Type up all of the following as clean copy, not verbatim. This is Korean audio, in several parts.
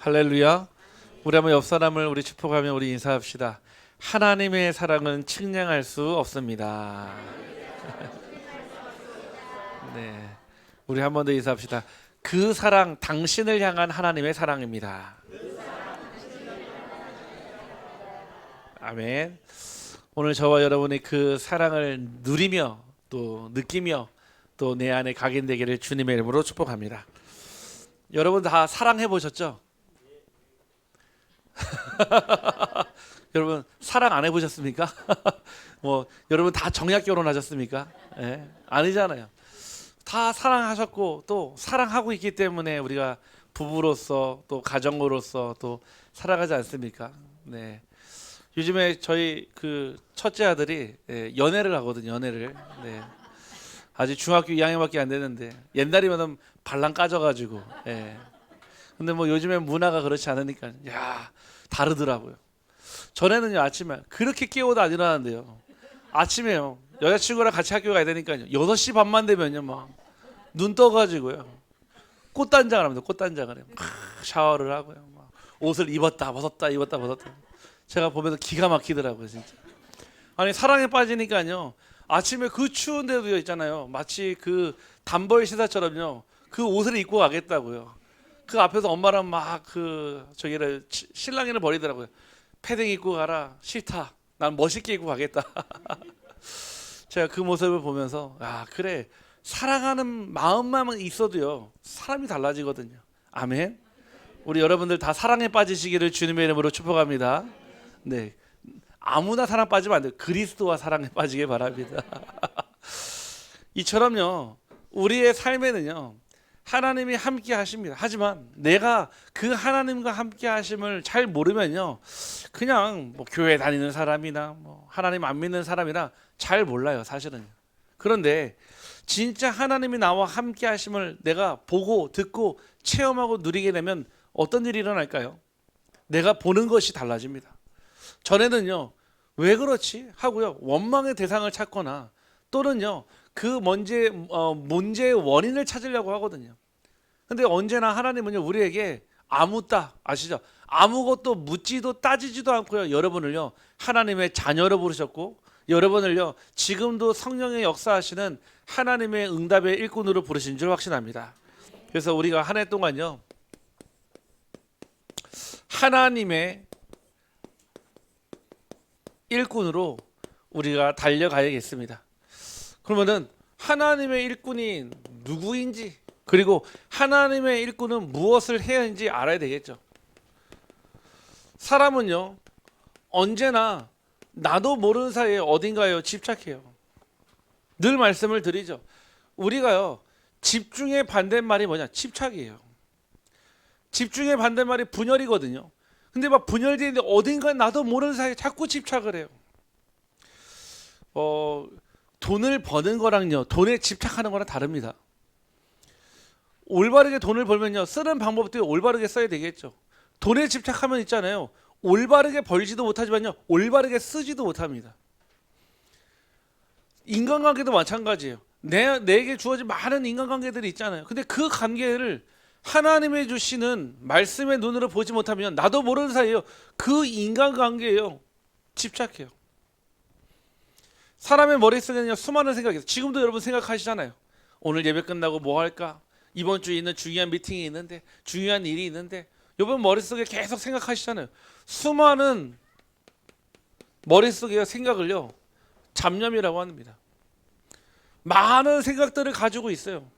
할렐루야. 우리 한번 옆 사람을 우리 축복하며 우리 인사합시다. 하나님의 사랑은 측량할 수 없습니다. 네, 우리 한 번 더 인사합시다. 그 사랑, 당신을 향한 하나님의 사랑입니다. 아멘. 오늘 저와 여러분이 그 사랑을 누리며 또 느끼며 또 내 안에 각인되기를 주님의 이름으로 축복합니다. 여러분 다 사랑해 보셨죠? 여러분 사랑 안 해보셨습니까? 뭐 여러분 다 정약 결혼하셨습니까? 예? 아니잖아요. 다 사랑하셨고 또 사랑하고 있기 때문에 우리가 부부로서 또 가정으로서 또 살아가지 않습니까? 네. 요즘에 저희 그 첫째 아들이 연애를 하거든요. 연애를. 네. 아직 중학교 2학년밖에 안 되는데 옛날이면은 발랑 까져가지고. 예. 근데 뭐 요즘에 문화가 그렇지 않으니까 야 다르더라고요. 전에는요 아침에 그렇게 깨워도 안 일어나는데요. 아침에요 여자친구랑 같이 학교 가야 되니까요 6시 반만 되면요 막 눈 떠가지고요 꽃단장을 합니다. 꽃단장을 해요. 샤워를 하고요. 막 옷을 입었다 벗었다 입었다 벗었다. 제가 보면서 기가 막히더라고요 진짜. 아니 사랑에 빠지니까요 아침에 그 추운 데도 있잖아요. 마치 그 단벌 시사처럼요 그 옷을 입고 가겠다고요. 그 앞에서 엄마랑 막 그 저기를 실랑이를 벌이더라고요. 패딩 입고 가라. 싫다. 난 멋있게 입고 가겠다. 제가 그 모습을 보면서 아 그래 사랑하는 마음만 있어도요 사람이 달라지거든요. 아멘. 우리 여러분들 다 사랑에 빠지시기를 주님의 이름으로 축복합니다. 네, 아무나 사랑 빠지면 안 돼요. 그리스도와 사랑에 빠지길 바랍니다. 이처럼요 우리의 삶에는요 하나님이 함께 하십니다. 하지만 내가 그 하나님과 함께 하심을 잘 모르면요 그냥 뭐 교회 다니는 사람이나 뭐 하나님 안 믿는 사람이나 잘 몰라요 사실은. 그런데 진짜 하나님이 나와 함께 하심을 내가 보고 듣고 체험하고 누리게 되면 어떤 일이 일어날까요? 내가 보는 것이 달라집니다. 전에는요 왜 그렇지 하고요 원망의 대상을 찾거나 또는요 그 문제의 원인을 찾으려고 하거든요. 근데 언제나 하나님은요 우리에게 아무따 아시죠? 아무것도 묻지도 따지지도 않고요 여러분을요 하나님의 자녀로 부르셨고 여러분을요 지금도 성령의 역사하시는 하나님의 응답의 일꾼으로 부르신 줄 확신합니다. 그래서 우리가 한 해 동안요 하나님의 일꾼으로 우리가 달려가야겠습니다. 그러면은 하나님의 일꾼이 누구인지 그리고 하나님의 일꾼은 무엇을 해야 하는지 알아야 되겠죠. 사람은요 언제나 나도 모르는 사이에 어딘가에 집착해요. 늘 말씀을 드리죠. 우리가요 집중의 반대말이 뭐냐? 집착이에요. 집중의 반대말이 분열이거든요. 근데 막 분열되는데 어딘가에 나도 모르는 사이에 자꾸 집착을 해요. 돈을 버는 거랑요 돈에 집착하는 거랑 다릅니다. 올바르게 돈을 벌면요 쓰는 방법도 올바르게 써야 되겠죠. 돈에 집착하면 있잖아요 올바르게 벌지도 못하지만요 올바르게 쓰지도 못합니다. 인간관계도 마찬가지예요. 내게 주어진 많은 인간관계들이 있잖아요. 근데 그 관계를 하나님의 주시는 말씀의 눈으로 보지 못하면 나도 모르는 사이에요 그 인간관계에요 집착해요. 사람의 머릿속에는 수많은 생각이 있어요. 지금도 여러분 생각하시잖아요. 오늘 예배 끝나고 뭐 할까? 이번 주에 있는 중요한 미팅이 있는데 중요한 일이 있는데 여러분 머릿속에 계속 생각하시잖아요. 수많은 머릿속의 생각을요 잡념이라고 합니다. 많은 생각들을 가지고 있어요.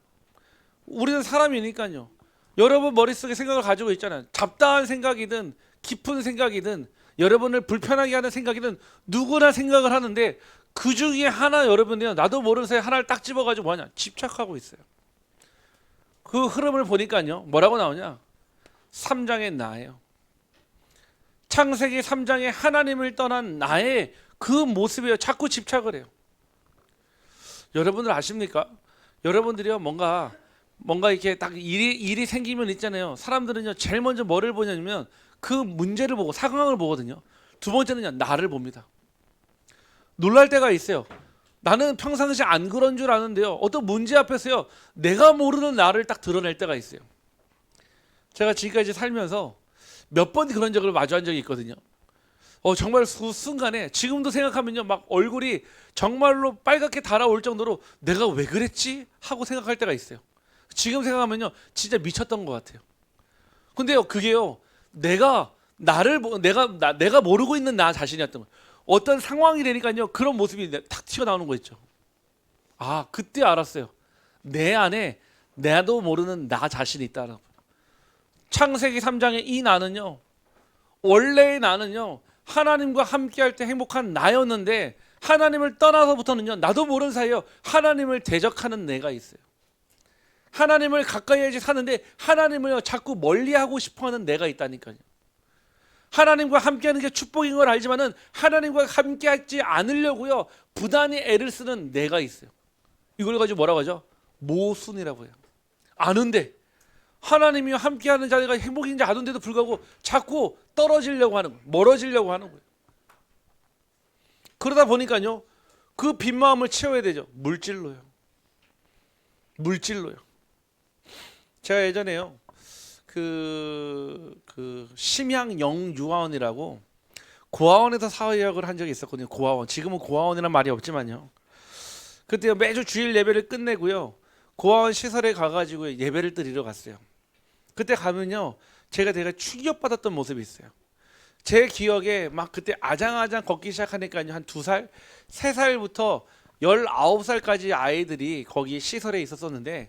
우리는 사람이니까요. 여러분 머릿속에 생각을 가지고 있잖아요. 잡다한 생각이든 깊은 생각이든 여러분을 불편하게 하는 생각이든 누구나 생각을 하는데 그 중에 하나 여러분이요 나도 모르는 사이에 하나를 딱 집어가지고 뭐하냐 집착하고 있어요. 그 흐름을 보니까요 뭐라고 나오냐 3장의 나예요. 창세기 3장에 하나님을 떠난 나의 그 모습에 자꾸 집착을 해요. 여러분들 아십니까? 여러분들이요 뭔가 이렇게 딱 일이 생기면 있잖아요. 사람들은요 제일 먼저 뭐를 보냐면 그 문제를 보고 상황을 보거든요. 두 번째는요 나를 봅니다. 놀랄 때가 있어요. 나는 평상시 안 그런 줄 아는데요 어떤 문제 앞에서요 내가 모르는 나를 딱 드러낼 때가 있어요. 제가 지금까지 살면서 몇 번 그런 적을 마주한 적이 있거든요. 정말 그 순간에 지금도 생각하면요, 막 얼굴이 정말로 빨갛게 달아올 정도로 내가 왜 그랬지? 하고 생각할 때가 있어요. 지금 생각하면요, 진짜 미쳤던 것 같아요. 근데요, 그게요, 내가 모르고 있는 나 자신이었던 거예요. 어떤 상황이 되니까요, 그런 모습이 탁 튀어나오는 거 있죠. 아, 그때 알았어요. 내 안에 나도 모르는 나 자신이 있다는 거예요. 창세기 3장의 이 나는요, 원래의 나는요, 하나님과 함께할 때 행복한 나였는데 하나님을 떠나서부터는요, 나도 모르는 사이에 하나님을 대적하는 내가 있어요. 하나님을 가까이 해야지 사는데 하나님을 자꾸 멀리하고 싶어하는 내가 있다니까요. 하나님과 함께하는 게 축복인 걸 알지만은 하나님과 함께하지 않으려고요, 부단히 애를 쓰는 내가 있어요. 이걸 가지고 뭐라고 하죠? 모순이라고 해요. 아는데, 하나님이 함께하는 자리가 행복인지 아는데도 불구하고 자꾸 떨어지려고 하는 거예요. 멀어지려고 하는 거예요. 그러다 보니까요, 그 빈 마음을 채워야 되죠. 물질로요. 제가 예전에요, 심양 영유아원이라고 고아원에서 사회역을 한 적이 있었거든요. 고아원. 지금은 고아원이라는 말이 없지만요. 그때 매주 주일 예배를 끝내고요, 고아원 시설에 가가지고 예배를 드리러 갔어요. 그때 가면요, 제가 되게 충격받았던 모습이 있어요. 제 기억에 막 그때 아장아장 걷기 시작하니까요, 한 2살, 3살부터 19살까지 아이들이 거기 시설에 있었었는데,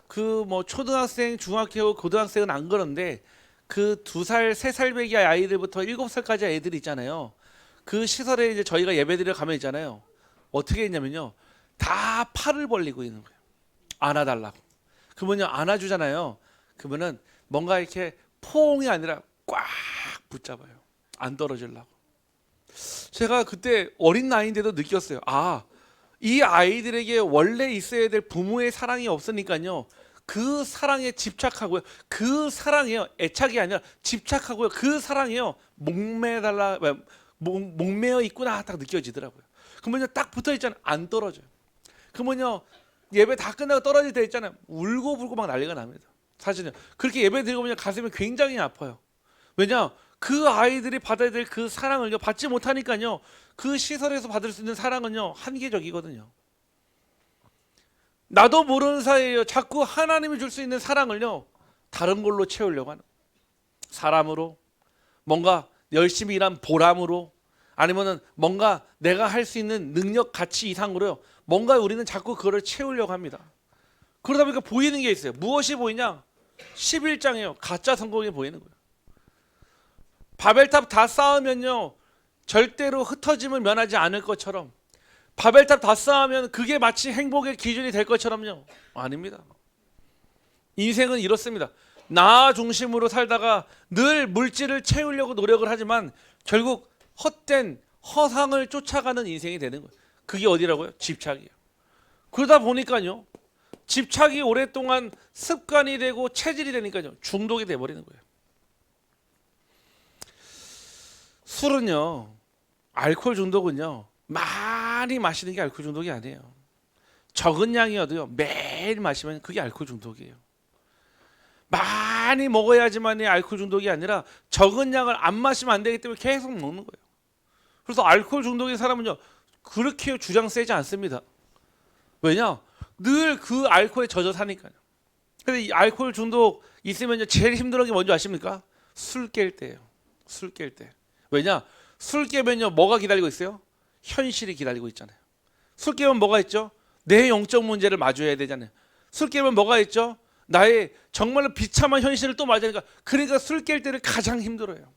그 뭐 초등학생, 중학교, 고등학생은 안 그런데 그 2살, 3살 배기 아이들부터 7살까지 애들이 있잖아요. 그 시설에 이제 저희가 예배드리러 가면 있잖아요. 어떻게 했냐면요, 다 팔을 벌리고 있는 거예요. 안아달라고. 그러면요, 안아주잖아요. 그러면은 뭔가 이렇게 포옹이 아니라 꽉 붙잡아요. 안 떨어지려고. 제가 그때 어린 나이인데도 느꼈어요. 아, 이 아이들에게 원래 있어야 될 부모의 사랑이 없으니까요, 그 사랑에 집착하고요, 그 사랑이요, 애착이 아니라 집착하고요, 그 사랑이요, 목매어 있구나 딱 느껴지더라고요. 그러면요, 딱 붙어 있잖아요. 안 떨어져요. 그러면요, 예배 다 끝나고 떨어질 때 있잖아요. 울고 불고 막 난리가 납니다. 사실은 그렇게 예배 드리고 보면 가슴이 굉장히 아파요. 왜냐, 그 아이들이 받아야 될 그 사랑을 받지 못하니까요, 그 시설에서 받을 수 있는 사랑은요, 한계적이거든요. 나도 모르는 사이에요, 자꾸 하나님이 줄 수 있는 사랑을요, 다른 걸로 채우려고 하는, 사람으로, 뭔가 열심히 일한 보람으로, 아니면은 뭔가 내가 할 수 있는 능력 가치 이상으로요, 뭔가 우리는 자꾸 그거를 채우려고 합니다. 그러다 보니까 보이는 게 있어요. 무엇이 보이냐? 11장이에요. 가짜 성공이 보이는 거예요. 바벨탑 다 쌓으면요, 절대로 흩어짐을 면하지 않을 것처럼, 바벨탑 다 쌓으면 그게 마치 행복의 기준이 될 것처럼요, 아닙니다. 인생은 이렇습니다. 나 중심으로 살다가 늘 물질을 채우려고 노력을 하지만 결국 헛된 허상을 쫓아가는 인생이 되는 거예요. 그게 어디라고요? 집착이에요. 그러다 보니까요, 집착이 오랫동안 습관이 되고 체질이 되니까요, 중독이 돼버리는 거예요. 술은요, 알코올 중독은요, 많이 마시는 게 알코올 중독이 아니에요. 적은 양이어도요, 매일 마시면 그게 알코올 중독이에요. 많이 먹어야지만이 알코올 중독이 아니라 적은 양을 안 마시면 안 되기 때문에 계속 먹는 거예요. 그래서 알코올 중독인 사람은요, 그렇게 주장 세지 않습니다. 왜냐? 늘 그 알코올에 젖어 사니까요. 근데 이 알코올 중독 있으면요, 제일 힘든 게 뭔지 아십니까? 술 깰 때예요. 술 깰 때. 왜냐? 술 깨면요, 뭐가 기다리고 있어요? 현실이 기다리고 있잖아요. 술 깨면 뭐가 있죠? 내 영적 문제를 마주해야 되잖아요. 술 깨면 뭐가 있죠? 나의 정말로 비참한 현실을 또 맞으니까, 그러니까 술 깰 때를 가장 힘들어요.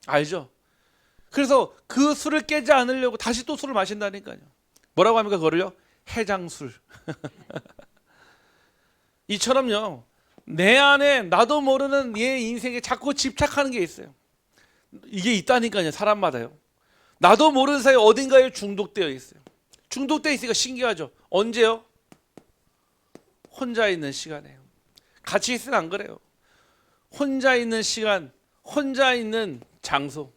알죠? 그래서 그 술을 깨지 않으려고 다시 또 술을 마신다니까요. 뭐라고 합니까? 그거를요? 해장술. 이처럼요, 내 안에 나도 모르는 얘 인생에 자꾸 집착하는 게 있어요. 이게 있다니까요, 사람마다요. 나도 모르는 사이에 어딘가에 중독되어 있어요. 중독되어 있으니까 신기하죠. 언제요? 혼자 있는 시간에요. 같이 있으면 안 그래요. 혼자 있는 시간, 혼자 있는 장소.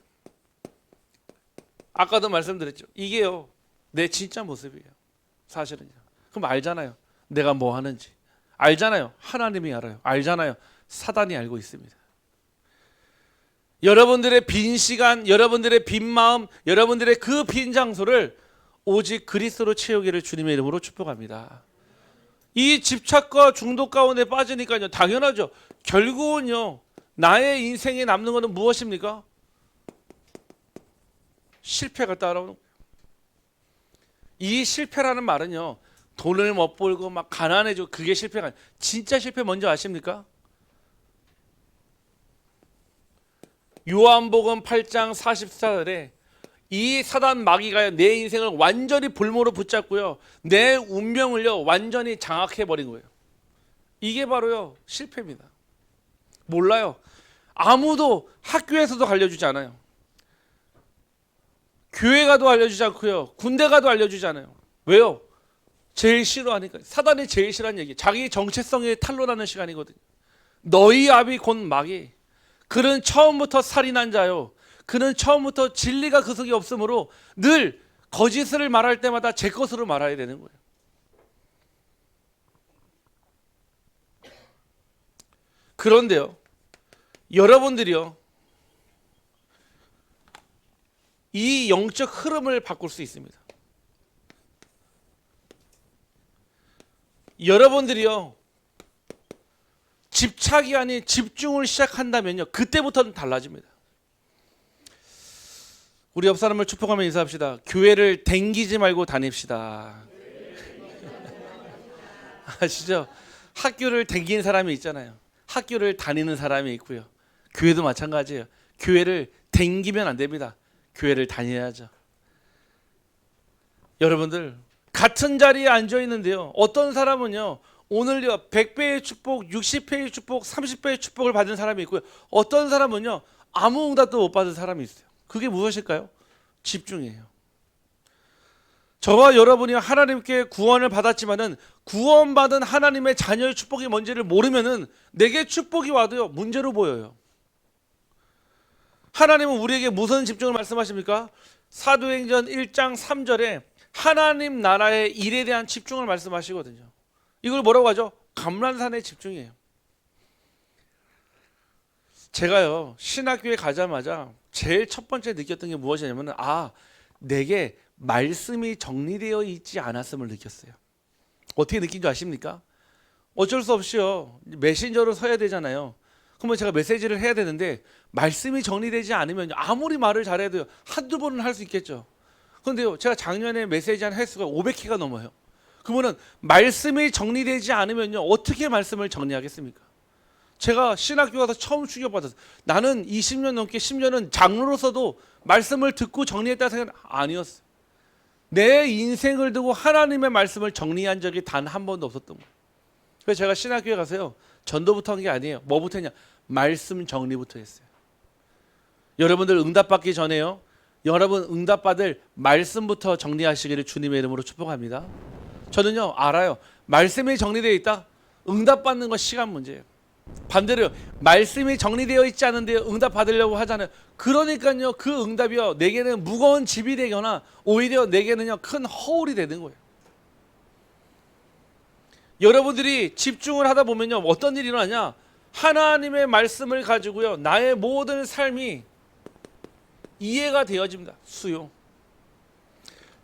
아까도 말씀드렸죠. 이게요, 내 진짜 모습이에요. 사실은요. 그럼 알잖아요, 내가 뭐 하는지. 알잖아요, 하나님이 알아요. 알잖아요, 사단이 알고 있습니다. 여러분들의 빈 시간, 여러분들의 빈 마음, 여러분들의 그 빈 장소를 오직 그리스도로 채우기를 주님의 이름으로 축복합니다. 이 집착과 중독 가운데 빠지니까요, 당연하죠. 결국은요, 나의 인생에 남는 것은 무엇입니까? 실패가 따라오는 거예요. 이 실패라는 말은요, 돈을 못 벌고 막 가난해지고 그게 실패가 아니에요. 진짜 실패 뭔지 아십니까? 요한복음 8장 44절에 이 사단 마귀가 내 인생을 완전히 볼모로 붙잡고요, 내 운명을요 완전히 장악해 버린 거예요. 이게 바로요 실패입니다. 몰라요. 아무도 학교에서도 알려주지 않아요. 교회 가도 알려주지 않고요, 군대 가도 알려주지 않아요. 왜요? 제일 싫어하니까. 사단이 제일 싫어하는 얘기, 자기 정체성에 탄로나는 시간이거든요. 너희 아비 곧 마귀, 그는 처음부터 살인한 자요, 그는 처음부터 진리가 그 속에 없으므로 늘 거짓을 말할 때마다 제 것으로 말해야 되는 거예요. 그런데요, 여러분들이요, 이 영적 흐름을 바꿀 수 있습니다. 여러분들이요, 집착이 아닌 집중을 시작한다면요, 그때부터는 달라집니다. 우리 옆 사람을 축복하며 인사합시다. 교회를 댕기지 말고 다닙시다. 아시죠? 학교를 댕기는 사람이 있잖아요. 학교를 다니는 사람이 있고요. 교회도 마찬가지예요. 교회를 댕기면 안 됩니다. 교회를 다녀야죠. 여러분들, 같은 자리에 앉아 있는데요, 어떤 사람은요 오늘요 100배의 축복, 60배의 축복, 30배의 축복을 받은 사람이 있고요, 어떤 사람은요 아무 응답도 못 받은 사람이 있어요. 그게 무엇일까요? 집중이에요. 저와 여러분이 하나님께 구원을 받았지만은 구원받은 하나님의 자녀의 축복이 뭔지를 모르면은 내게 축복이 와도요 문제로 보여요. 하나님은 우리에게 무슨 집중을 말씀하십니까? 사도행전 1장 3절에 하나님 나라의 일에 대한 집중을 말씀하시거든요. 이걸 뭐라고 하죠? 감람산의 집중이에요. 제가요 신학교에 가자마자 제일 첫 번째 느꼈던 게 무엇이냐면, 내게 말씀이 정리되어 있지 않았음을 느꼈어요. 어떻게 느낀 줄 아십니까? 어쩔 수 없이요 메신저로 서야 되잖아요. 그러면 제가 메시지를 해야 되는데 말씀이 정리되지 않으면 아무리 말을 잘해도 한두 번은 할 수 있겠죠. 그런데요, 제가 작년에 메시지 한 횟수가 500회가 넘어요. 그러면 말씀이 정리되지 않으면요 어떻게 말씀을 정리하겠습니까? 제가 신학교 가서 처음 충격받았어요. 나는 20년 넘게 10년은 장로로서도 말씀을 듣고 정리했다는 생각은 아니었어요. 내 인생을 두고 하나님의 말씀을 정리한 적이 단 한 번도 없었던 거예요. 그래서 제가 신학교에 가서요 전도부터 한 게 아니에요. 뭐부터 했냐? 말씀 정리부터 했어요. 여러분들 응답받기 전에요, 여러분 응답받을 말씀부터 정리하시기를 주님의 이름으로 축복합니다. 저는요 알아요. 말씀이 정리되어 있다, 응답받는 건 시간 문제예요. 반대로요, 말씀이 정리되어 있지 않은데 응답 받으려고 하잖아요. 그러니까요 그 응답이요 내게는 무거운 짐이 되거나 오히려 내게는요 큰 허울이 되는 거예요. 여러분들이 집중을 하다 보면요 어떤 일이 일어나냐? 하나님의 말씀을 가지고요 나의 모든 삶이 이해가 되어집니다. 수용.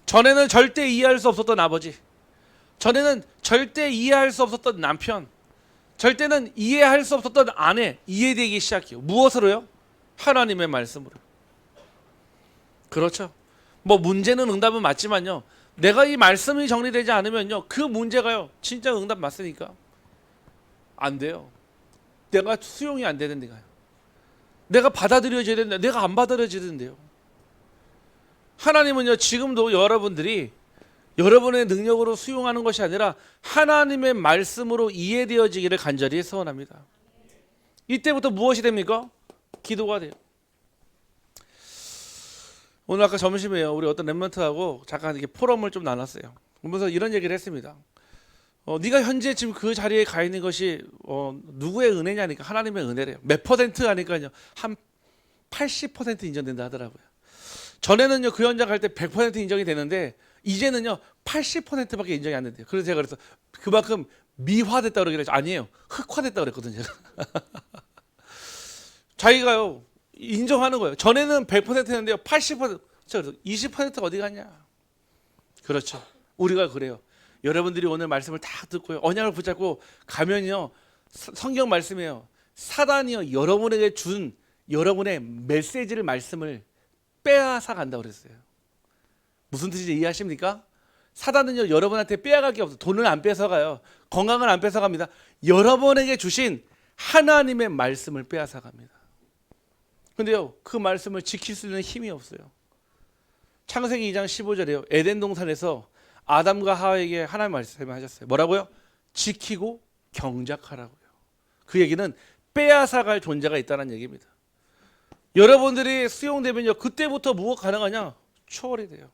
전에는 절대 이해할 수 없었던 아버지, 전에는 절대 이해할 수 없었던 남편, 절대는 이해할 수 없었던 아내, 이해되기 시작해요. 무엇으로요? 하나님의 말씀으로. 그렇죠. 뭐 문제는 응답은 맞지만요, 내가 이 말씀이 정리되지 않으면요 그 문제가요 진짜 응답 맞으니까 안 돼요. 내가 수용이 안 되는 데가요. 내가 받아들여져야 되는데 내가 안 받아들여지는데요. 하나님은요 지금도 여러분들이 여러분의 능력으로 수용하는 것이 아니라 하나님의 말씀으로 이해되어지기를 간절히 소원합니다. 이때부터 무엇이 됩니까? 기도가 돼요. 오늘 아까 점심에요 우리 어떤 랩런트하고 잠깐 이렇게 포럼을 좀 나눴어요. 그러면서 이런 얘기를 했습니다. 네가 현재 지금 그 자리에 가 있는 것이 누구의 은혜냐니까 하나님의 은혜래요. 몇 퍼센트 하니까요 한 80% 인정된다 하더라고요. 전에는요 그 현장 갈 때 100% 인정이 되는데 이제는요 80%밖에 인정이 안 된대요. 그래서 제가 그래서 그만큼 미화됐다고 그러길래 아니에요, 흑화됐다고 그랬거든요. 자기가요 인정하는 거예요. 전에는 100%였는데요. 80%, 20%가 어디 갔냐? 그렇죠. 우리가 그래요. 여러분들이 오늘 말씀을 다 듣고요. 언약을 붙잡고 가면요. 성경 말씀이에요. 사단이요. 여러분에게 준 여러분의 메시지를 말씀을 빼앗아 간다고 그랬어요. 무슨 뜻인지 이해하십니까? 사단은요. 여러분한테 빼앗갈 게 없어요. 돈을 안 뺏어가요. 건강을 안 뺏어갑니다. 여러분에게 주신 하나님의 말씀을 빼앗아 갑니다. 근데요. 그 말씀을 지킬 수 있는 힘이 없어요. 창세기 2장 15절에요. 에덴 동산에서 아담과 하와에게 하나님 말씀하셨어요. 뭐라고요? 지키고 경작하라고요. 그 얘기는 빼앗아갈 존재가 있다는 얘기입니다. 여러분들이 수용되면요. 그때부터 무엇 가능하냐? 초월이 돼요.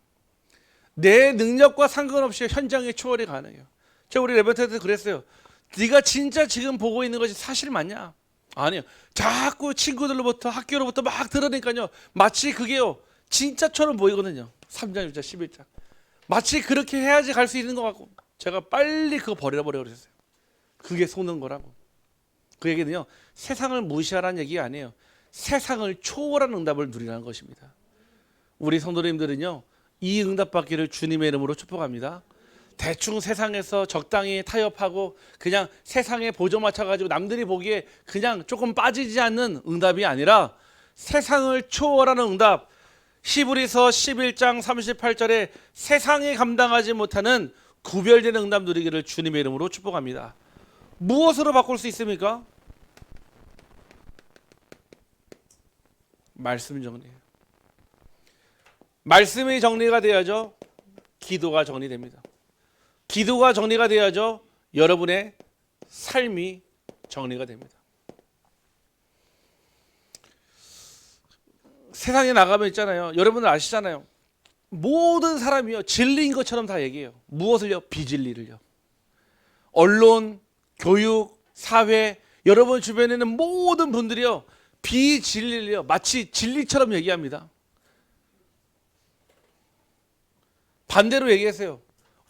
내 능력과 상관없이 현장에 초월이 가능해요. 제가 우리 레베트한테 그랬어요. 네가 진짜 지금 보고 있는 것이 사실 맞냐? 아니요. 자꾸 친구들로부터 학교로부터 막 들으니까요. 마치 그게요. 진짜처럼 보이거든요. 3장 6장 11장. 마치 그렇게 해야지 갈 수 있는 것 같고 제가 빨리 그거 버려버려 그랬어요. 그게 속는 거라고. 그 얘기는요. 세상을 무시하라는 얘기가 아니에요. 세상을 초월한 응답을 누리라는 것입니다. 우리 성도님들은요. 이 응답 받기를 주님의 이름으로 축복합니다. 대충 세상에서 적당히 타협하고 그냥 세상에 보조 맞춰가지고 남들이 보기에 그냥 조금 빠지지 않는 응답이 아니라 세상을 초월하는 응답. 히브리서 11장 38절에 세상이 감당하지 못하는 구별되는 응답 누리기를 주님의 이름으로 축복합니다. 무엇으로 바꿀 수 있습니까? 말씀 정리예요. 말씀이 정리가 돼야죠. 기도가 정리됩니다. 기도가 정리가 돼야죠. 여러분의 삶이 정리가 됩니다. 세상에 나가면 있잖아요. 여러분들 아시잖아요. 모든 사람이요. 진리인 것처럼 다 얘기해요. 무엇을요? 비진리를요. 언론, 교육, 사회, 여러분 주변에는 모든 분들이요. 비진리를요. 마치 진리처럼 얘기합니다. 반대로 얘기했어요.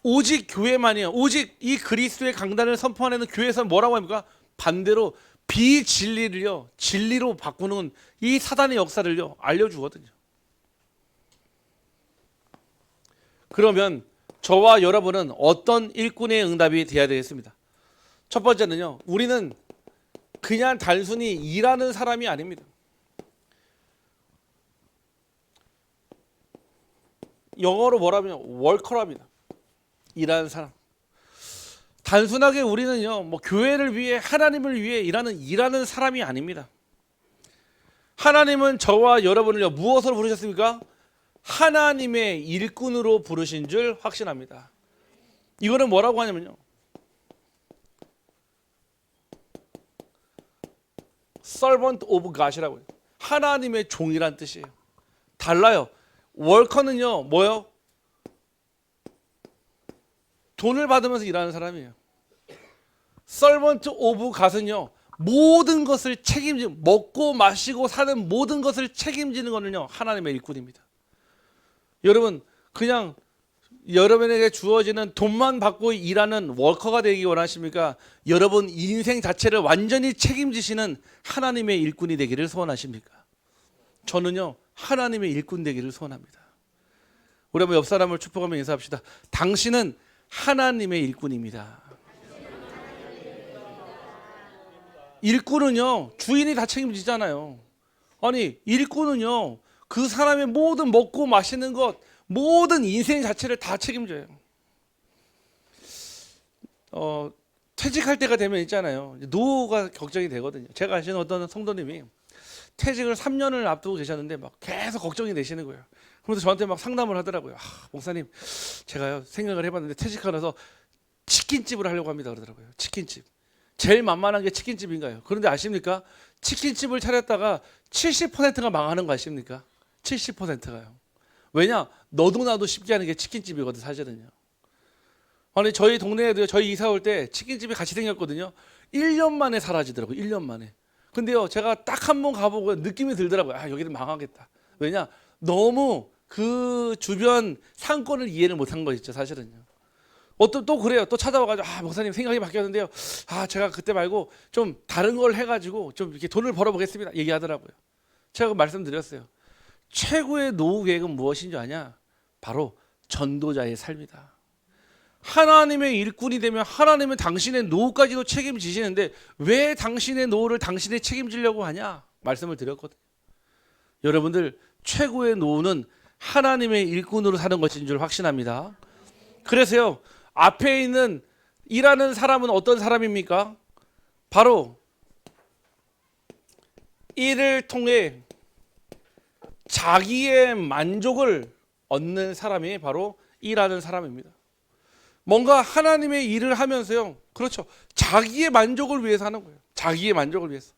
오직 교회만이요. 오직 이 그리스도의 강단을 선포하는 교회에서는 뭐라고 합니까? 반대로 비진리를요. 진리로 바꾸는 이 사단의 역사를요. 알려주거든요. 그러면 저와 여러분은 어떤 일꾼의 응답이 되어야 되겠습니다. 첫 번째는요. 우리는 그냥 단순히 일하는 사람이 아닙니다. 영어로 뭐라면 월커랍니다. 일하는 사람. 단순하게 우리는요, 뭐 교회를 위해 하나님을 위해 일하는 사람이 아닙니다. 하나님은 저와 여러분을요 무엇으로 부르셨습니까? 하나님의 일꾼으로 부르신 줄 확신합니다. 이거는 뭐라고 하냐면요, servant of God이라고요. 하나님의 종이란 뜻이에요. 달라요. 월커는요 뭐요? 돈을 받으면서 일하는 사람이에요. servant of God은요 모든 것을 책임지는, 먹고 마시고 사는 모든 것을 책임지는 거는요 하나님의 일꾼입니다. 여러분 그냥 여러분에게 주어지는 돈만 받고 일하는 워커가 되기 원하십니까? 여러분 인생 자체를 완전히 책임지시는 하나님의 일꾼이 되기를 소원하십니까? 저는요 하나님의 일꾼 되기를 소원합니다. 우리 한번 옆 사람을 축복하며 인사합시다. 당신은 하나님의 일꾼입니다. 일꾼은요 주인이 다 책임지잖아요. 아니 일꾼은요 그 사람의 모든 먹고 마시는 것, 모든 인생 자체를 다 책임져요. 퇴직할 때가 되면 있잖아요. 노후가 걱정이 되거든요. 제가 아시는 어떤 성도님이 퇴직을 3년을 앞두고 계셨는데 막 계속 걱정이 되시는 거예요. 그래서 저한테 막 상담을 하더라고요. 목사님, 제가요 생각을 해봤는데 퇴직하고 나서 치킨집을 하려고 합니다 그러더라고요. 치킨집. 제일 만만한 게 치킨집인가요? 그런데 아십니까? 치킨집을 차렸다가 70%가 망하는 거 아십니까? 70%가요. 왜냐? 너도 나도 쉽게 하는 게 치킨집이거든 사실은요. 아니 저희 동네에도요, 저희 이사 올 때 치킨집이 같이 생겼거든요. 1년 만에 사라지더라고요. 1년 만에. 근데요 제가 딱 한 번 가보고 느낌이 들더라고요. 아 여기는 망하겠다. 왜냐? 너무 그 주변 상권을 이해를 못한 거 있죠 사실은요. 또 그래요. 또 찾아와가지고 목사님 생각이 바뀌었는데요. 제가 그때 말고 좀 다른 걸 해가지고 좀 이렇게 돈을 벌어보겠습니다. 얘기하더라고요. 제가 말씀드렸어요. 최고의 노후 계획은 무엇인 줄 아냐? 바로 전도자의 삶이다. 하나님의 일꾼이 되면 하나님은 당신의 노후까지도 책임지시는데 왜 당신의 노후를 당신이 책임지려고 하냐? 말씀을 드렸거든요. 여러분들 최고의 노후는 하나님의 일꾼으로 사는 것인 줄 확신합니다. 그래서요, 앞에 있는 일하는 사람은 어떤 사람입니까? 바로 일을 통해 자기의 만족을 얻는 사람이 바로 일하는 사람입니다. 뭔가 하나님의 일을 하면서요, 그렇죠, 자기의 만족을 위해서 하는 거예요. 자기의 만족을 위해서.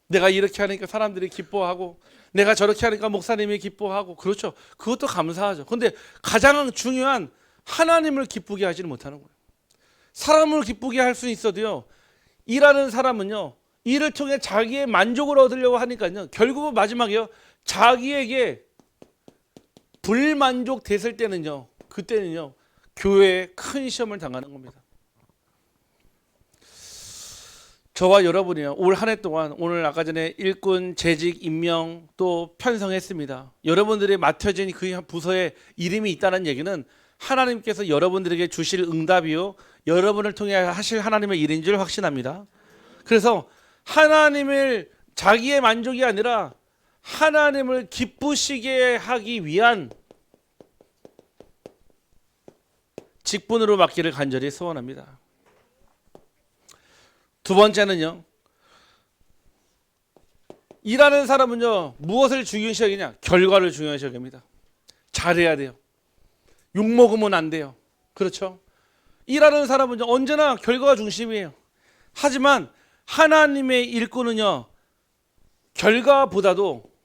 내가 이렇게 하니까 사람들이 기뻐하고, 내가 저렇게 하니까 목사님이 기뻐하고, 그렇죠, 그것도 감사하죠. 그런데 가장 중요한 하나님을 기쁘게 하지는 못하는 거예요. 사람을 기쁘게 할 수 있어도요, 일하는 사람은요, 일을 통해 자기의 만족을 얻으려고 하니까요, 결국은 마지막에요, 자기에게 불만족 됐을 때는요, 그때는요, 교회에 큰 시험을 당하는 겁니다. 저와 여러분이요, 올 한 해 동안 오늘 아까 전에 일꾼 재직 임명 또 편성했습니다. 여러분들이 맡겨진 그 부서에 이름이 있다는 얘기는 하나님께서 여러분들에게 주실 응답이요, 여러분을 통해 하실 하나님의 일인 줄 확신합니다. 그래서 하나님을, 자기의 만족이 아니라 하나님을 기쁘시게 하기 위한 직분으로 맡기를 간절히 소원합니다. 두 번째는요, 일하는 사람은요, 무엇을 중요시 여기냐? 결과를 중요시 여깁니다. 잘해야 돼요. 욕먹으면 안 돼요. 그렇죠? 일하는 사람은 언제나 결과가 중심이에요. 하지만 하나님의 일꾼은요, 결과보다도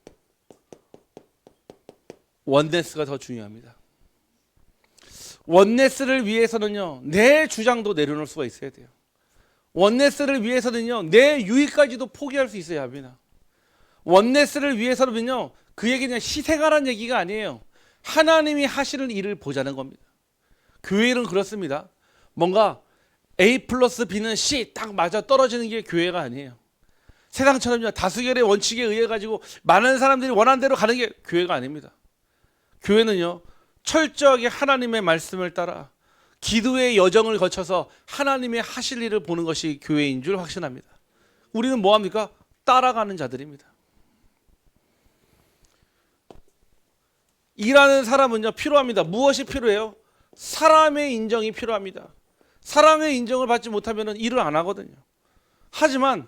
원네스가 더 중요합니다. 원네스를 위해서는요, 내 주장도 내려놓을 수가 있어야 돼요. 원네스를 위해서는요, 내 유익까지도 포기할 수 있어야 합니다. 원네스를 위해서는요, 그 얘기는 희생하라는 얘기가 아니에요. 하나님이 하시는 일을 보자는 겁니다. 교회는 그렇습니다. 뭔가 A 플러스 B는 C 딱 맞아 떨어지는 게 교회가 아니에요. 세상처럼요, 다수결의 원칙에 의해 가지고 많은 사람들이 원하는 대로 가는 게 교회가 아닙니다. 교회는요, 철저하게 하나님의 말씀을 따라 기도의 여정을 거쳐서 하나님의 하실 일을 보는 것이 교회인 줄 확신합니다. 우리는 뭐합니까? 따라가는 자들입니다. 일하는 사람은요, 필요합니다. 무엇이 필요해요? 사람의 인정이 필요합니다. 사람의 인정을 받지 못하면 일을 안 하거든요. 하지만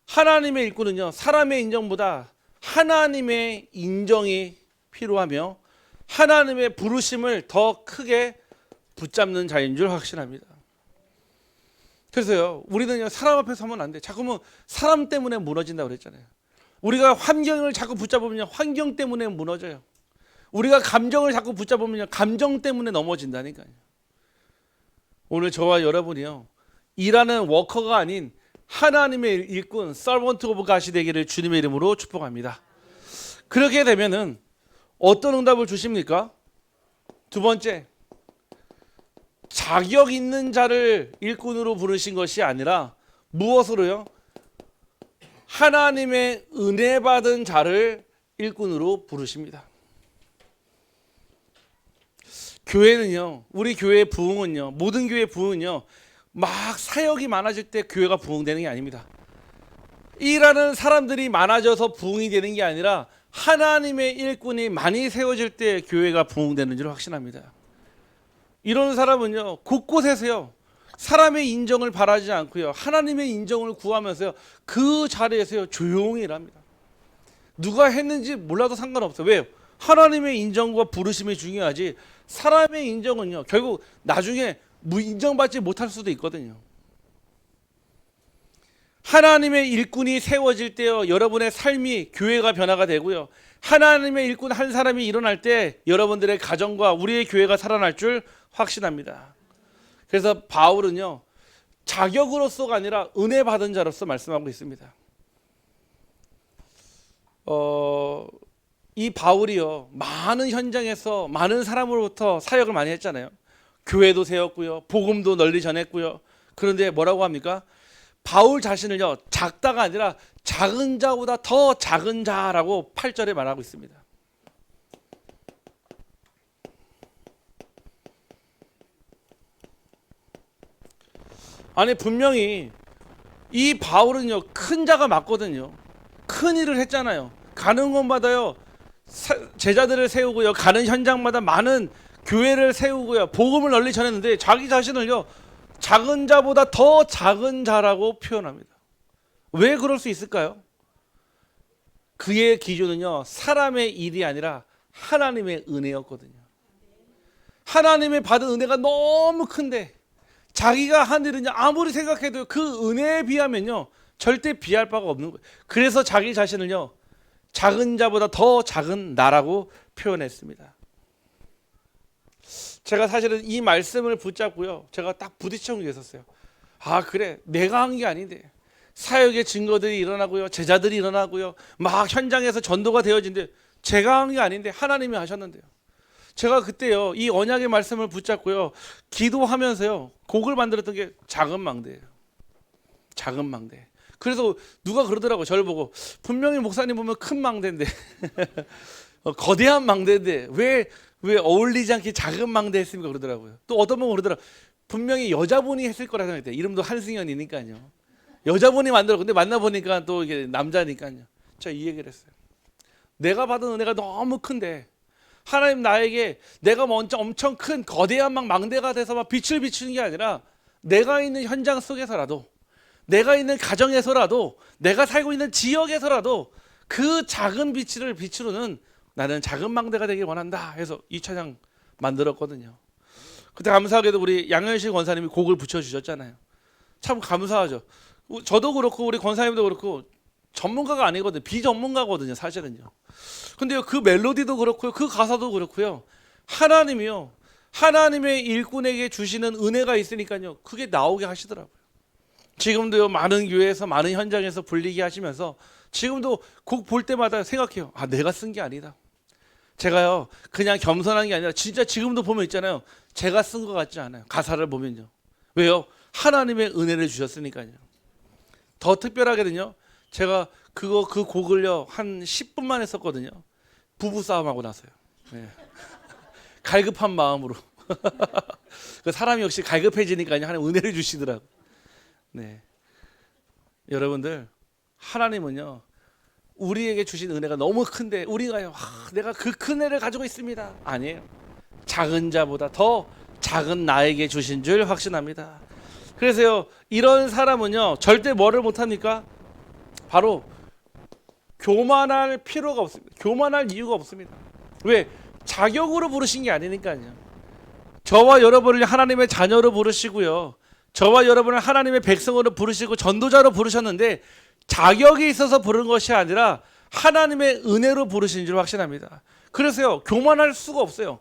하나님의 일꾼은요, 사람의 인정보다 하나님의 인정이 필요하며 하나님의 부르심을 더 크게 붙잡는 자인 줄 확신합니다. 그래서요, 우리는요, 사람 앞에 서면 안 돼. 자꾸만 사람 때문에 무너진다고 그랬잖아요. 우리가 환경을 자꾸 붙잡으면 환경 때문에 무너져요. 우리가 감정을 자꾸 붙잡으면 감정 때문에 넘어진다니까요. 오늘 저와 여러분이요, 일하는 워커가 아닌 하나님의 일꾼, 서번트 오브 갓이 되기를 주님의 이름으로 축복합니다. 그렇게 되면은 어떤 응답을 주십니까? 두 번째, 자격 있는 자를 일꾼으로 부르신 것이 아니라 무엇으로요? 하나님의 은혜 받은 자를 일꾼으로 부르십니다. 교회는요, 우리 교회의 부흥은요, 모든 교회의 부흥은요, 막 사역이 많아질 때 교회가 부흥되는 게 아닙니다. 일하는 사람들이 많아져서 부흥이 되는 게 아니라 하나님의 일꾼이 많이 세워질 때 교회가 부흥되는 줄 확신합니다. 이런 사람은요, 곳곳에서요, 사람의 인정을 바라지 않고요, 하나님의 인정을 구하면서요, 그 자리에서요, 조용히 일합니다. 누가 했는지 몰라도 상관없어요. 왜요? 하나님의 인정과 부르심이 중요하지, 사람의 인정은요, 결국 나중에 인정받지 못할 수도 있거든요. 하나님의 일꾼이 세워질 때요, 여러분의 삶이, 교회가 변화가 되고요, 하나님의 일꾼 한 사람이 일어날 때 여러분들의 가정과 우리의 교회가 살아날 줄 확신합니다. 그래서 바울은요, 자격으로서가 아니라 은혜 받은 자로서 말씀하고 있습니다. 이 바울이요, 많은 현장에서 많은 사람으로부터 사역을 많이 했잖아요. 교회도 세웠고요, 복음도 널리 전했고요. 그런데 뭐라고 합니까? 바울 자신을요 작다가 아니라 작은 자보다 더 작은 자라고 8절에 말하고 있습니다. 아니 분명히 이 바울은요 큰 자가 맞거든요. 큰 일을 했잖아요. 가는 곳마다요 제자들을 세우고요, 가는 현장마다 많은 교회를 세우고요, 복음을 널리 전했는데 자기 자신을요 작은 자보다 더 작은 자라고 표현합니다. 왜 그럴 수 있을까요? 그의 기준은요 사람의 일이 아니라 하나님의 은혜였거든요. 하나님의 받은 은혜가 너무 큰데 자기가 한 일은요 아무리 생각해도 그 은혜에 비하면요 절대 비할 바가 없는 거예요. 그래서 자기 자신을요 작은 자보다 더 작은 나라고 표현했습니다. 제가 사실은 이 말씀을 붙잡고요 제가 딱 부딪혀온 게 있었어요. 아 그래, 내가 한 게 아닌데 사역의 증거들이 일어나고요, 제자들이 일어나고요, 막 현장에서 전도가 되어진데 제가 한 게 아닌데 하나님이 하셨는데요. 제가 그때요 이 언약의 말씀을 붙잡고요 기도하면서요 곡을 만들었던 게 작은 망대예요. 작은 망대. 그래서 누가 그러더라고요. 저를 보고 분명히 목사님 보면 큰 망대인데 거대한 망대인데 왜 어울리지 않게 작은 망대 했습니까? 그러더라고요. 또 어떤 분은 그러더라고요. 분명히 여자분이 했을 거라 생각했대요. 이름도 한승연이니까요. 여자분이 만들어. 근데 만나보니까 또 이게 남자니까요. 제가 이 얘기를 했어요. 내가 받은 은혜가 너무 큰데 하나님 나에게 내가 먼저 엄청 큰 거대한 막 망대가 돼서 막 빛을 비추는 게 아니라 내가 있는 현장 속에서라도, 내가 있는 가정에서라도, 내가 살고 있는 지역에서라도 그 작은 빛을 비추는 나는 작은 망대가 되길 원한다 해서 이 찬양 만들었거든요. 그때 감사하게도 우리 양현식 권사님이 곡을 붙여주셨잖아요. 참 감사하죠. 저도 그렇고 우리 권사님도 그렇고 전문가가 아니거든요. 비전문가거든요 사실은요. 근데 그 멜로디도 그렇고요, 그 가사도 그렇고요, 하나님이요 하나님의 일꾼에게 주시는 은혜가 있으니까요 그게 나오게 하시더라고요. 지금도요 많은 교회에서 많은 현장에서 불리게 하시면서 지금도 곡 볼 때마다 생각해요. 아 내가 쓴 게 아니다. 제가요 그냥 겸손한 게 아니라 진짜 지금도 보면 있잖아요, 제가 쓴 것 같지 않아요. 가사를 보면요. 왜요? 하나님의 은혜를 주셨으니까요. 더 특별하게는요 제가 그 곡을요 한 10분만 했었거든요. 부부 싸움하고 나서요. 네. 갈급한 마음으로. 그 사람이 역시 갈급해지니까요 하나님 은혜를 주시더라고. 네. 여러분들 하나님은요 우리에게 주신 은혜가 너무 큰데 우리가요 내가 그 큰 은혜를 가지고 있습니다. 아니에요. 작은 자보다 더 작은 나에게 주신 줄 확신합니다. 그래서요 이런 사람은요 절대 뭐를 못합니까? 바로 교만할 필요가 없습니다. 교만할 이유가 없습니다. 왜? 자격으로 부르신 게 아니니까요. 저와 여러분을 하나님의 자녀로 부르시고요, 저와 여러분을 하나님의 백성으로 부르시고 전도자로 부르셨는데 자격이 있어서 부른 것이 아니라 하나님의 은혜로 부르신 줄 확신합니다. 그래서요 교만할 수가 없어요.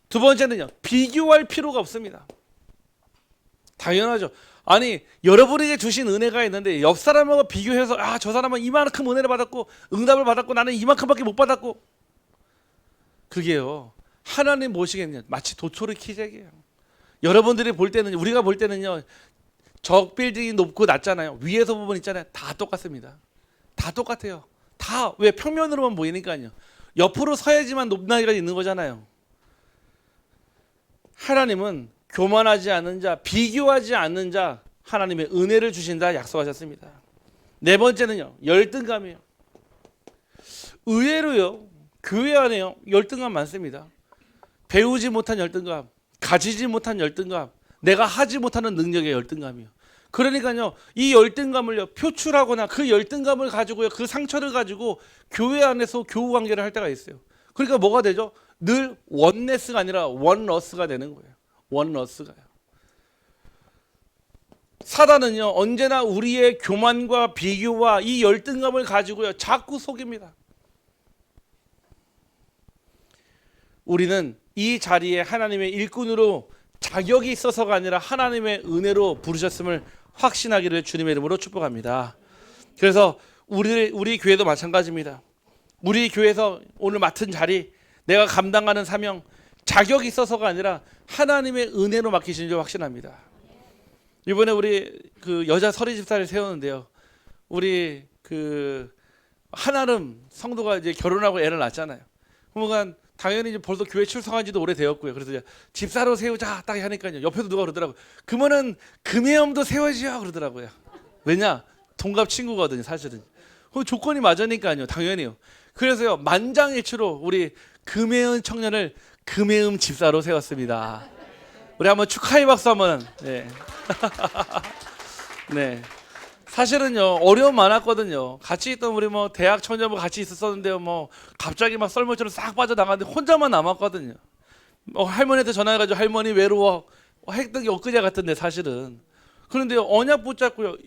두 번째는요 비교할 필요가 없습니다. 당연하죠. 아니 여러분에게 주신 은혜가 있는데 옆 사람하고 비교해서 아 저 사람은 이만큼 은혜를 받았고 응답을 받았고 나는 이만큼밖에 못 받았고, 그게요 하나님 보시기에는 마치 도토리 키재기예요. 여러분들이 볼 때는, 우리가 볼 때는요 적 빌딩이 높고 낮잖아요. 위에서 보면 있잖아요 다 똑같습니다. 다 똑같아요. 다 왜? 평면으로만 보이니까요. 옆으로 서야지만 높낮이가 있는 거잖아요. 하나님은 교만하지 않는 자, 비교하지 않는 자, 하나님의 은혜를 주신다 약속하셨습니다. 네 번째는요 열등감이에요. 의외로요 교회 안에요 열등감 많습니다. 배우지 못한 열등감, 가지지 못한 열등감, 내가 하지 못하는 능력의 열등감이요. 그러니까요 이 열등감을요 표출하거나 그 열등감을 가지고요 그 상처를 가지고 교회 안에서 교우 관계를 할 때가 있어요. 그러니까 뭐가 되죠? 늘 원네스가 아니라 원러스가 되는 거예요. 원러스가요. 사단은요 언제나 우리의 교만과 비교와 이 열등감을 가지고요 자꾸 속입니다. 우리는 이 자리에 하나님의 일꾼으로 자격이 있어서가 아니라 하나님의 은혜로 부르셨음을 확신하기를 주님의 이름으로 축복합니다. 그래서 우리 교회도 마찬가지입니다. 우리 교회에서 오늘 맡은 자리, 내가 감당하는 사명, 자격이 있어서가 아니라 하나님의 은혜로 맡기신 줄 확신합니다. 이번에 우리 그 여자 서리 집사를 세우는데요. 우리 그 한아름 성도가 이제 결혼하고 애를 낳았잖아요. 그러니까 당연히 이제 벌써 교회 출석한 지도 오래되었고요. 그래서 이제 집사로 세우자 딱 하니까요. 옆에서 누가 그러더라고요. 그러면은 금혜엄도 세워지요 그러더라고요. 왜냐? 동갑 친구거든요, 사실은. 그 조건이 맞으니까요. 당연히요. 그래서요. 만장일치로 우리 금혜은 청년을 금혜음 집사로 세웠습니다. 우리 한번 축하의 박수 한번. 네. 네. 사실은요 어려움 많았거든요. 같이 있던 우리 뭐 대학 청년부 같이 있었었는데요. 뭐 갑자기 막 썰물처럼 싹 빠져나갔는데 혼자만 남았거든요. 할머니한테 전화해가지고 할머니 외로워 했던 게 엊그제 같은데 사실은. 그런데요 언약 붙잡고요.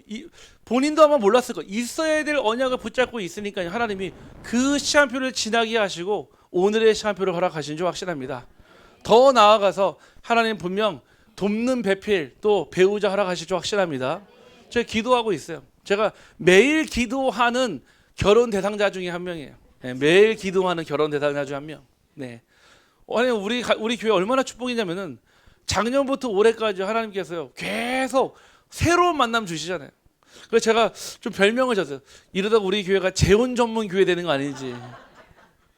본인도 아마 몰랐을 거예요. 있어야 될 언약을 붙잡고 있으니까 하나님이 그 시간표를 지나게 하시고 오늘의 시간표를 허락하신 줄 확신합니다. 더 나아가서 하나님 분명 돕는 배필 또 배우자 허락하실 줄 확신합니다. 제가 기도하고 있어요. 제가 매일 기도하는 결혼 대상자 중에 한 명이에요. 네, 매일 기도하는 결혼 대상자 중에 한 명. 네. 아니 우리 교회 얼마나 축복이냐면은 작년부터 올해까지 하나님께서요 계속 새로운 만남 주시잖아요. 그래서 제가 좀 별명을 줬어요. 이러다 우리 교회가 재혼 전문 교회 되는 거 아닌지.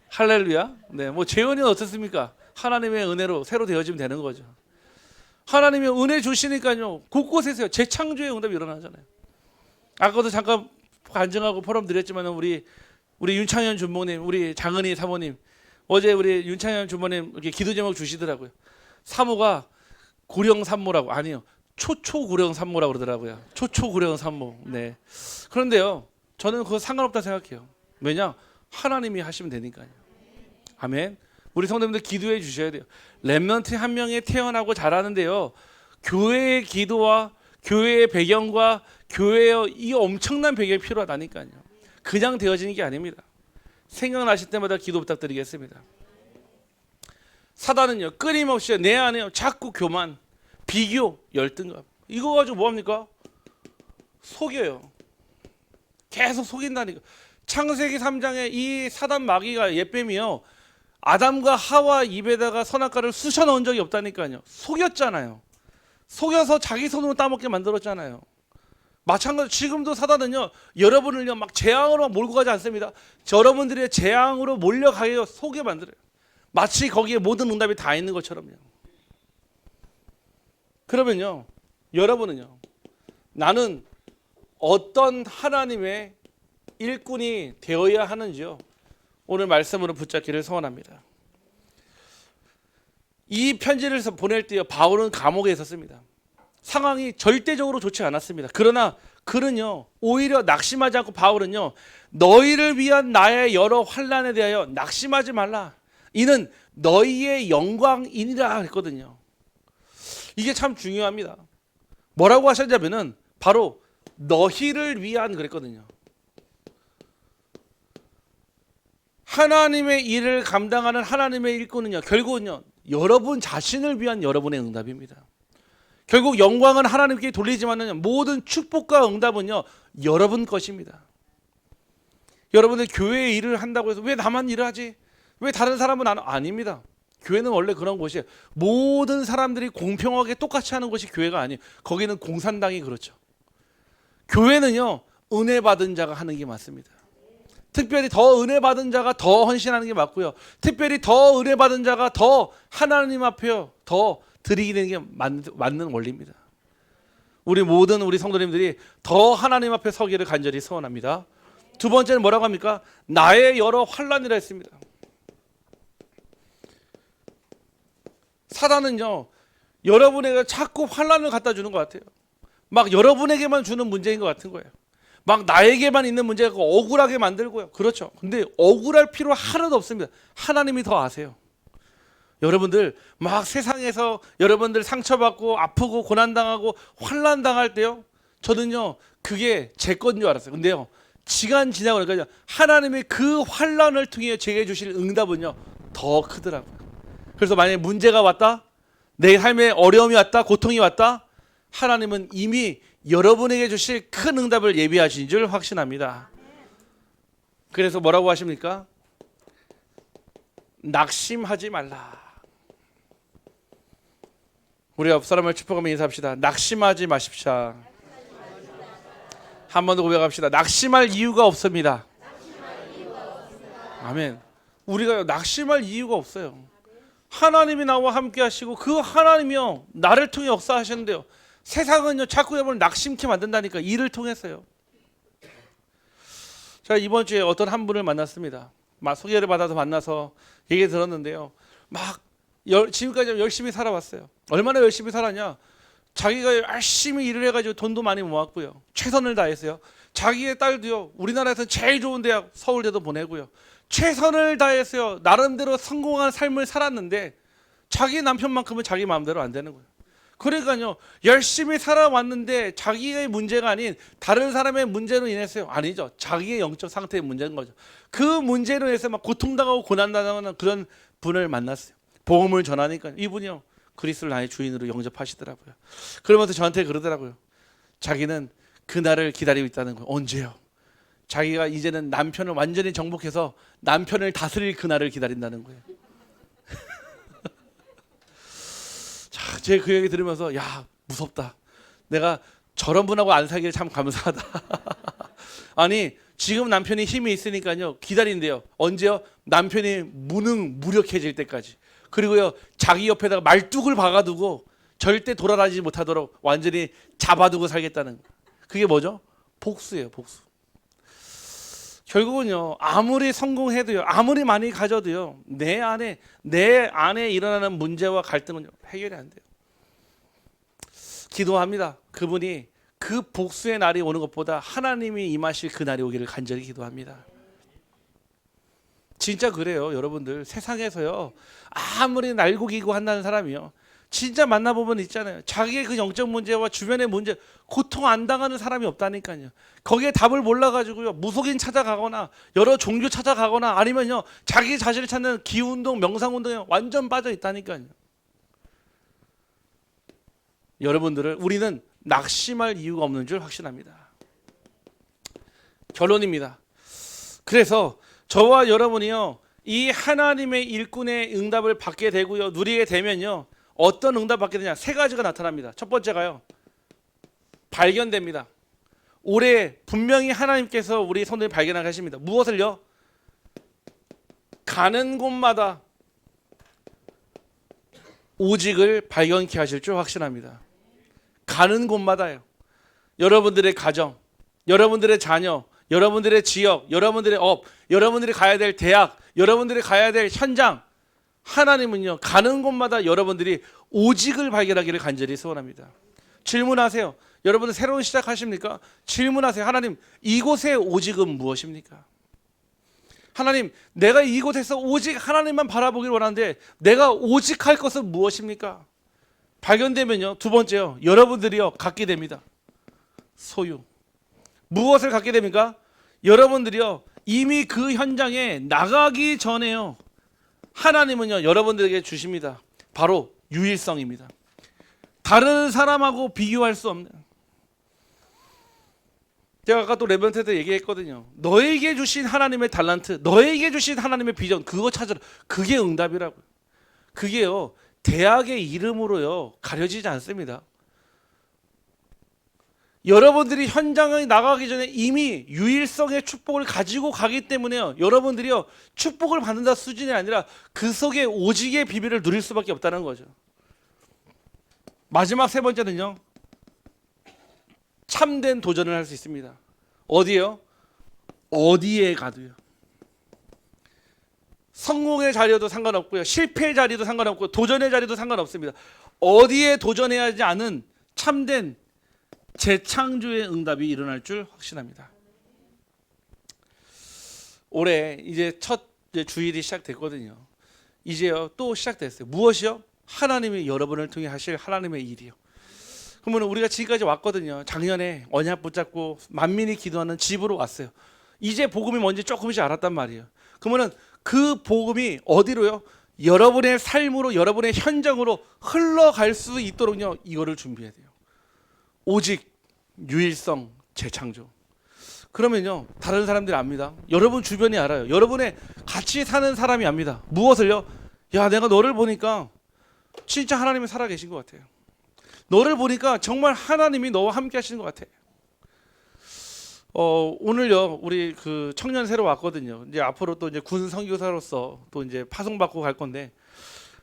할렐루야. 네, 뭐 재혼이 어떻습니까? 하나님의 은혜로 새로 되어지면 되는 거죠. 하나님이 은혜 주시니까요 곳곳에서요 재창조의 응답이 일어나잖아요. 아까도 잠깐 간증하고 포럼 드렸지만 우리 윤창현 주모님, 우리 장은희 사모님 어제 우리 윤창현 주모님 이렇게 기도 제목 주시더라고요. 사모가 고령 산모라고. 아니요, 초초 고령 산모라고 그러더라고요. 초초 고령 산모. 네. 그런데요 저는 그거 상관없다 생각해요. 왜냐? 하나님이 하시면 되니까요. 아멘. 우리 성도님들 기도해 주셔야 돼요. 렘넌트 한 명이 태어나고 자라는데요. 교회의 기도와 교회의 배경과 교회의 이 엄청난 배경이 필요하다니까요. 그냥 되어지는 게 아닙니다. 생각나실 때마다 기도 부탁드리겠습니다. 사단은요 끊임없이 내 안에요 자꾸 교만, 비교, 열등감 이거 가지고 뭐합니까? 속여요. 계속 속인다니까. 창세기 3장에 이 사단 마귀가 옛뱀이요 아담과 하와 입에다가 선악과를 쑤셔 넣은 적이 없다니까요. 속였잖아요. 속여서 자기 손으로 따먹게 만들었잖아요. 마찬가지로 지금도 사단은요 여러분을요 막 재앙으로 몰고 가지 않습니다. 여러분들의 재앙으로 몰려가게 속여 만들어요. 마치 거기에 모든 응답이 다 있는 것처럼요. 그러면요 여러분은요 나는 어떤 하나님의 일꾼이 되어야 하는지요 오늘 말씀으로 붙잡기를 소원합니다. 이 편지를 보낼 때요 바울은 감옥에 있었습니다. 상황이 절대적으로 좋지 않았습니다. 그러나 그는요 오히려 낙심하지 않고 바울은요 너희를 위한 나의 여러 환난에 대하여 낙심하지 말라. 이는 너희의 영광이니라 했거든요. 이게 참 중요합니다. 뭐라고 하셨냐면은 바로 너희를 위한 그랬거든요. 하나님의 일을 감당하는 하나님의 일꾼은요 결국은요 여러분 자신을 위한 여러분의 응답입니다. 결국 영광은 하나님께 돌리지만은 모든 축복과 응답은요 여러분 것입니다. 여러분들 교회의 일을 한다고 해서 왜 나만 일을 하지? 왜 다른 사람은 아닙니다. 교회는 원래 그런 곳이에요. 모든 사람들이 공평하게 똑같이 하는 곳이 교회가 아니에요. 거기는 공산당이 그렇죠. 교회는요 은혜 받은 자가 하는 게 맞습니다. 특별히 더 은혜 받은 자가 더 헌신하는 게 맞고요. 특별히 더 은혜 받은 자가 더 하나님 앞에 더 드리게 되는 게 맞는 원리입니다. 우리 모든 우리 성도님들이 더 하나님 앞에 서기를 간절히 소원합니다. 두 번째는 뭐라고 합니까? 나의 여러 환난이라 했습니다. 사단은요 여러분에게 자꾸 환난을 갖다 주는 것 같아요. 막 여러분에게만 주는 문제인 것 같은 거예요. 막 나에게만 있는 문제가 억울하게 만들고요. 그렇죠. 근데 억울할 필요 하나도 없습니다. 하나님이 더 아세요. 여러분들 막 세상에서 여러분들 상처받고 아프고 고난당하고 환난당할 때요 저는요 그게 제 건 줄 알았어요. 근데요 시간 지나고 나니까 하나님의 그 환난을 통해 제게 주실 응답은요 더 크더라고요. 그래서 만약에 문제가 왔다, 내 삶에 어려움이 왔다, 고통이 왔다, 하나님은 이미 여러분에게 주실 큰 응답을 예비하신 줄 확신합니다. 그래서 뭐라고 하십니까? 낙심하지 말라. 우리 옆 사람을 축복하며 인사합시다. 낙심하지 마십시오. 한 번 더 고백합시다. 낙심할 이유가 없습니다. 아멘. 우리가 낙심할 이유가 없어요. 하나님이 나와 함께 하시고 그 하나님이요 나를 통해 역사하시는데요. 세상은요 자꾸 여러분을 낙심케 만든다니까. 이를 통해서요. 제가 이번 주에 어떤 한 분을 만났습니다. 막 소개를 받아서 만나서 얘기 들었는데요. 막 지금까지 열심히 살아왔어요. 얼마나 열심히 살았냐. 자기가 열심히 일을 해가지고 돈도 많이 모았고요. 최선을 다했어요. 자기의 딸도요. 우리나라에서 제일 좋은 대학 서울대도 보내고요. 최선을 다했어요. 나름대로 성공한 삶을 살았는데 자기 남편만큼은 자기 마음대로 안 되는 거예요. 그러니까요. 열심히 살아왔는데 자기의 문제가 아닌 다른 사람의 문제로 인해서요. 아니죠. 자기의 영적 상태의 문제인 거죠. 그 문제로 인해서 막 고통당하고 고난당하는 그런 분을 만났어요. 복음을 전하니까 이분이요. 그리스도를 나의 주인으로 영접하시더라고요. 그러면서 저한테 그러더라고요. 자기는 그날을 기다리고 있다는 거예요. 언제요? 자기가 이제는 남편을 완전히 정복해서 남편을 다스릴 그날을 기다린다는 거예요. 자, 제 그 얘기 들으면서 야 무섭다. 내가 저런 분하고 안 살길 참 감사하다. 아니 지금 남편이 힘이 있으니까요 기다린대요. 언제요? 남편이 무능무력해질 때까지. 그리고요 자기 옆에다가 말뚝을 박아두고 절대 돌아다니지 못하도록 완전히 잡아두고 살겠다는 거예요. 그게 뭐죠? 복수예요. 복수. 결국은요 아무리 성공해도요 아무리 많이 가져도요 내 안에 일어나는 문제와 갈등은 해결이 안 돼요. 기도합니다. 그분이 그 복수의 날이 오는 것보다 하나님이 임하실 그 날이 오기를 간절히 기도합니다. 진짜 그래요. 여러분들 세상에서요 아무리 날고기고 한다는 사람이요 진짜 만나보면 있잖아요. 자기의 그 영적 문제와 주변의 문제 고통 안 당하는 사람이 없다니까요. 거기에 답을 몰라가지고요 무속인 찾아가거나 여러 종교 찾아가거나 아니면요 자기 자신을 찾는 기운동 명상운동에 완전 빠져 있다니까요. 여러분들을 우리는 낙심할 이유가 없는 줄 확신합니다. 결론입니다. 그래서 저와 여러분이요 이 하나님의 일꾼의 응답을 받게 되고요 누리게 되면요 어떤 응답 받게 되냐. 세 가지가 나타납니다. 첫 번째가요 발견됩니다. 올해 분명히 하나님께서 우리 성도님 발견하게 하십니다. 무엇을요? 가는 곳마다 오직을 발견케 하실 줄 확신합니다. 가는 곳마다요. 여러분들의 가정, 여러분들의 자녀, 여러분들의 지역, 여러분들의 업, 여러분들이 가야 될 대학, 여러분들이 가야 될 현장, 하나님은요 가는 곳마다 여러분들이 오직을 발견하기를 간절히 소원합니다. 질문하세요. 여러분들 새로운 시작하십니까? 질문하세요. 하나님 이곳의 오직은 무엇입니까? 하나님 내가 이곳에서 오직 하나님만 바라보기를 원하는데 내가 오직할 것은 무엇입니까? 발견되면요 두 번째요 여러분들이요 갖게 됩니다. 소유. 무엇을 갖게 됩니까? 여러분들이요 이미 그 현장에 나가기 전에요 하나님은요 여러분들에게 주십니다. 바로 유일성입니다. 다른 사람하고 비교할 수 없는. 제가 아까 또 레벤트 때 얘기했거든요. 너에게 주신 하나님의 달란트, 너에게 주신 하나님의 비전, 그거 찾으라. 그게 응답이라고요. 그게요 대학의 이름으로요 가려지지 않습니다. 여러분들이 현장에 나가기 전에 이미 유일성의 축복을 가지고 가기 때문에요 여러분들이요 축복을 받는다 수준이 아니라 그 속에 오직의 비밀을 누릴 수밖에 없다는 거죠. 마지막 세 번째는요 참된 도전을 할 수 있습니다. 어디요? 어디에 가도요. 성공의 자리여도 상관없고요 실패의 자리도 상관없고 도전의 자리도 상관없습니다. 어디에 도전해야 하지 않은 참된 재창조의 응답이 일어날 줄 확신합니다. 올해 이제 첫 주일이 시작됐거든요. 이제요 또 시작됐어요. 무엇이요? 하나님이 여러분을 통해 하실 하나님의 일이요. 그러면 우리가 지금까지 왔거든요. 작년에 언약 붙잡고 만민이 기도하는 집으로 왔어요. 이제 복음이 뭔지 조금씩 알았단 말이에요. 그러면 그 복음이 어디로요? 여러분의 삶으로 여러분의 현장으로 흘러갈 수 있도록요 이거를 준비해야 돼요. 오직 유일성 재창조. 그러면요 다른 사람들이 압니다. 여러분 주변이 알아요. 여러분의 같이 사는 사람이 압니다. 무엇을요? 야 내가 너를 보니까 진짜 하나님이 살아계신 것 같아요. 너를 보니까 정말 하나님이 너와 함께 하시는 것 같아. 오늘요 우리 그 청년 새로 왔거든요. 이제 앞으로 또 이제 군 선교사로서 또 이제 파송받고 갈 건데,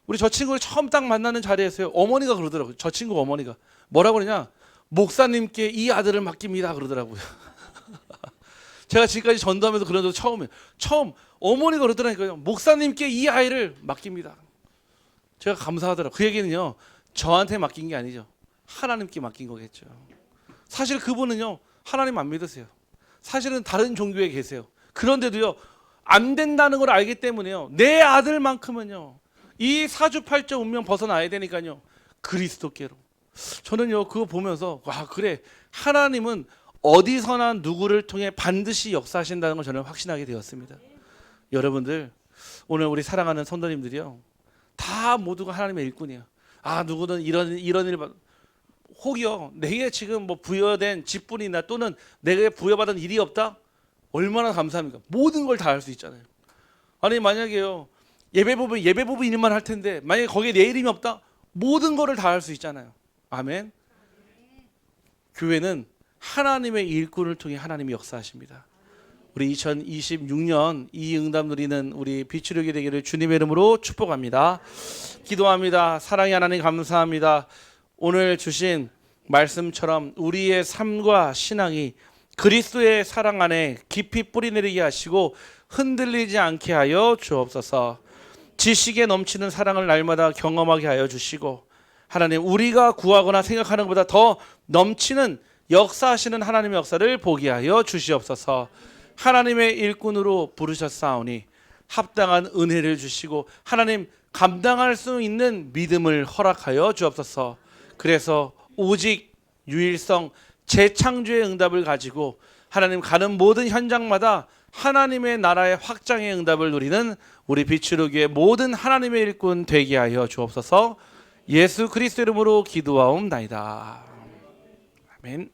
우리 저 친구를 처음 딱 만나는 자리에서요 어머니가 그러더라고요. 저 친구 어머니가 뭐라고 그러냐, 목사님께 이 아들을 맡깁니다 그러더라고요. 제가 지금까지 전도하면서 그런 적 처음 어머니가 그러더라니까요. 목사님께 이 아이를 맡깁니다. 제가 감사하더라고요. 그 얘기는요 저한테 맡긴 게 아니죠, 하나님께 맡긴 거겠죠. 사실 그분은요 하나님 안 믿으세요. 사실은 다른 종교에 계세요. 그런데도요 안 된다는 걸 알기 때문에요 내 아들만큼은요 이 사주팔자 운명 벗어나야 되니까요 그리스도께로. 저는요 그거 보면서 와, 그래, 하나님은 어디서나 누구를 통해 반드시 역사하신다는 걸 저는 확신하게 되었습니다. 여러분들, 오늘 우리 사랑하는 성도님들이요 다 모두가 하나님의 일꾼이에요. 아, 누구는 이런 일 혹여 내게 지금 뭐 부여된 직분이나 또는 내게 부여받은 일이 없다? 얼마나 감사합니까? 모든 걸 다 할 수 있잖아요. 아니 만약에요 예배부분 일만 할 텐데 만약에 거기에 내 이름이 없다? 모든 거를 다 할 수 있잖아요. 아멘. 교회는 하나님의 일꾼을 통해 하나님이 역사하십니다. 우리 2026년 이 응답 누리는 우리 비추력이 되기를 주님의 이름으로 축복합니다. 기도합니다. 사랑의 하나님 감사합니다. 오늘 주신 말씀처럼 우리의 삶과 신앙이 그리스도의 사랑 안에 깊이 뿌리내리게 하시고 흔들리지 않게 하여 주옵소서. 지식에 넘치는 사랑을 날마다 경험하게 하여 주시고, 하나님 우리가 구하거나 생각하는 것보다 더 넘치는 역사하시는 하나님의 역사를 보게 하여 주시옵소서. 하나님의 일꾼으로 부르셨사오니 합당한 은혜를 주시고 하나님 감당할 수 있는 믿음을 허락하여 주옵소서. 그래서 오직 유일성 재창조의 응답을 가지고 하나님 가는 모든 현장마다 하나님의 나라의 확장의 응답을 누리는 우리 비추르기의 모든 하나님의 일꾼 되게 하여 주옵소서. 예수 그리스도 이름으로 기도하옵나이다. 아멘.